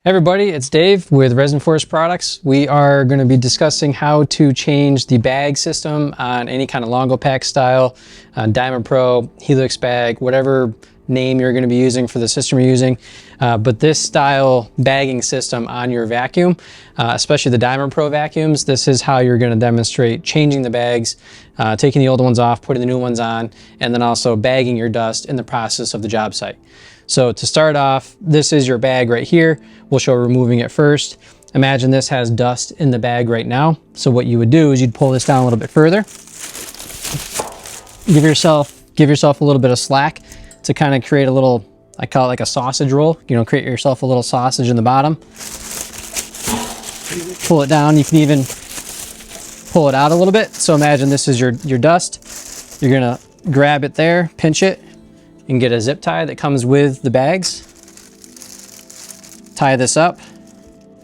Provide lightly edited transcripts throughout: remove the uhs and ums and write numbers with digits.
Hey everybody, it's Dave with Resin Force Products. We are going to be discussing how to change the bag system on any kind of Longopac style, DiamaPro, Helix Bag, whatever name you're going to be using for the system you're using. But this style bagging system on your vacuum, especially the DiamaPro vacuums, this is how you're going to demonstrate changing the bags, taking the old ones off, putting the new ones on, and then also bagging your dust in the process of the job site. So to start off, this is your bag right here. We'll show removing it first. Imagine this has dust in the bag right now. So what you would do is you'd pull this down a little bit further. Give yourself a little bit of slack to kind of create a little, I call it like a sausage roll. You know, create yourself a little sausage in the bottom. Pull it down. You can even pull it out a little bit. So imagine this is your dust. You're gonna grab it there, pinch it, and get a zip tie that comes with the bags. Tie this up,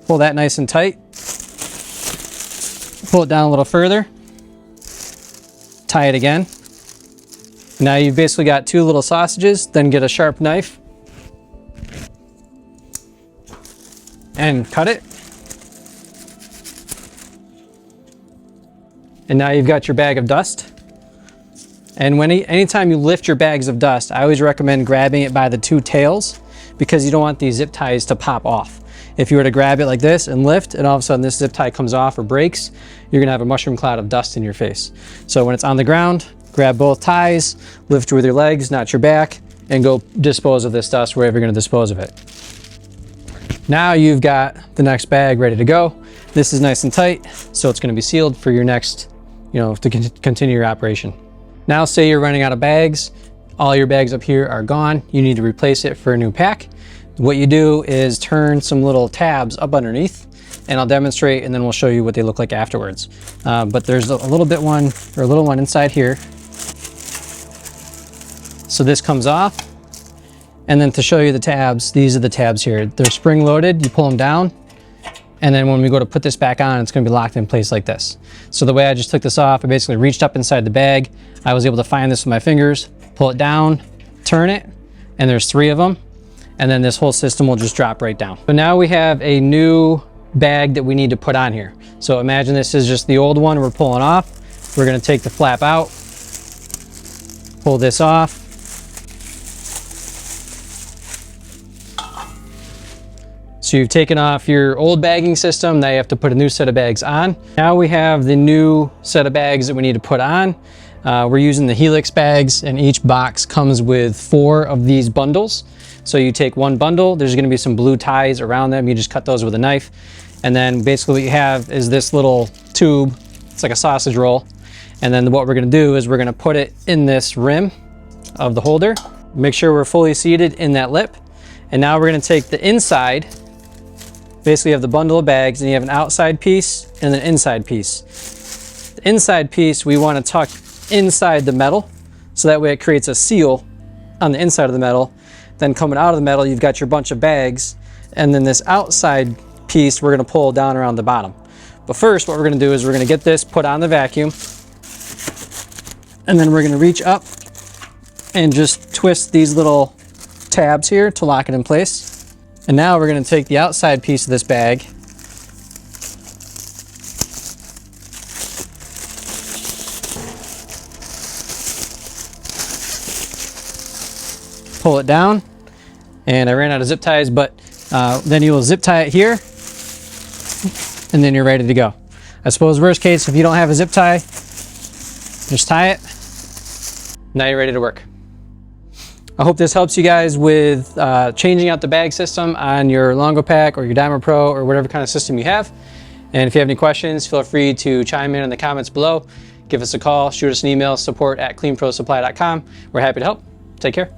pull that nice and tight, pull it down a little further, tie it again. Now you've basically got two little sausages. Then get a sharp knife and cut it. And now you've got your bag of dust. And anytime you lift your bags of dust, I always recommend grabbing it by the two tails because you don't want these zip ties to pop off. If you were to grab it like this and lift, and all of a sudden this zip tie comes off or breaks, you're gonna have a mushroom cloud of dust in your face. So when it's on the ground, grab both ties, lift with your legs, not your back, and go dispose of this dust wherever you're gonna dispose of it. Now you've got the next bag ready to go. This is nice and tight, so it's gonna be sealed for your next, to continue your operation. Now say you're running out of bags, all your bags up here are gone, you need to replace it for a new pack. What you do is turn some little tabs up underneath, and I'll demonstrate and then we'll show you what they look like afterwards. But there's a little one inside here. So this comes off, and then to show you the tabs, these are the tabs here. They're spring loaded, you pull them down, and then when we go to put this back on, it's gonna be locked in place like this. So the way I just took this off, I basically reached up inside the bag. I was able to find this with my fingers, pull it down, turn it, and there's three of them. And then this whole system will just drop right down. So now we have a new bag that we need to put on here. So imagine this is just the old one we're pulling off. We're gonna take the flap out, pull this off. So you've taken off your old bagging system, now you have to put a new set of bags on. Now we have the new set of bags that we need to put on. We're using the Helix bags, and each box comes with 4 of these bundles. So you take one bundle, there's gonna be some blue ties around them, you just cut those with a knife. And then basically what you have is this little tube, it's like a sausage roll. And then what we're gonna do is we're gonna put it in this rim of the holder, make sure we're fully seated in that lip. And now we're gonna take the inside, basically you have the bundle of bags, and you have an outside piece and an inside piece. The inside piece we wanna tuck inside the metal, so that way it creates a seal on the inside of the metal. Then coming out of the metal, you've got your bunch of bags, and then this outside piece we're gonna pull down around the bottom. But first, what we're gonna do is we're gonna get this put on the vacuum, and then we're gonna reach up and just twist these little tabs here to lock it in place. And now we're gonna take the outside piece of this bag, pull it down, and I ran out of zip ties, but then you will zip tie it here, and then you're ready to go. I suppose worst case, if you don't have a zip tie, just tie it. Now you're ready to work. I hope this helps you guys with changing out the bag system on your Longopac or your DiamaPro or whatever kind of system you have. And if you have any questions, feel free to chime in the comments below. Give us a call, shoot us an email, support@cleanprosupply.com. We're happy to help. Take care.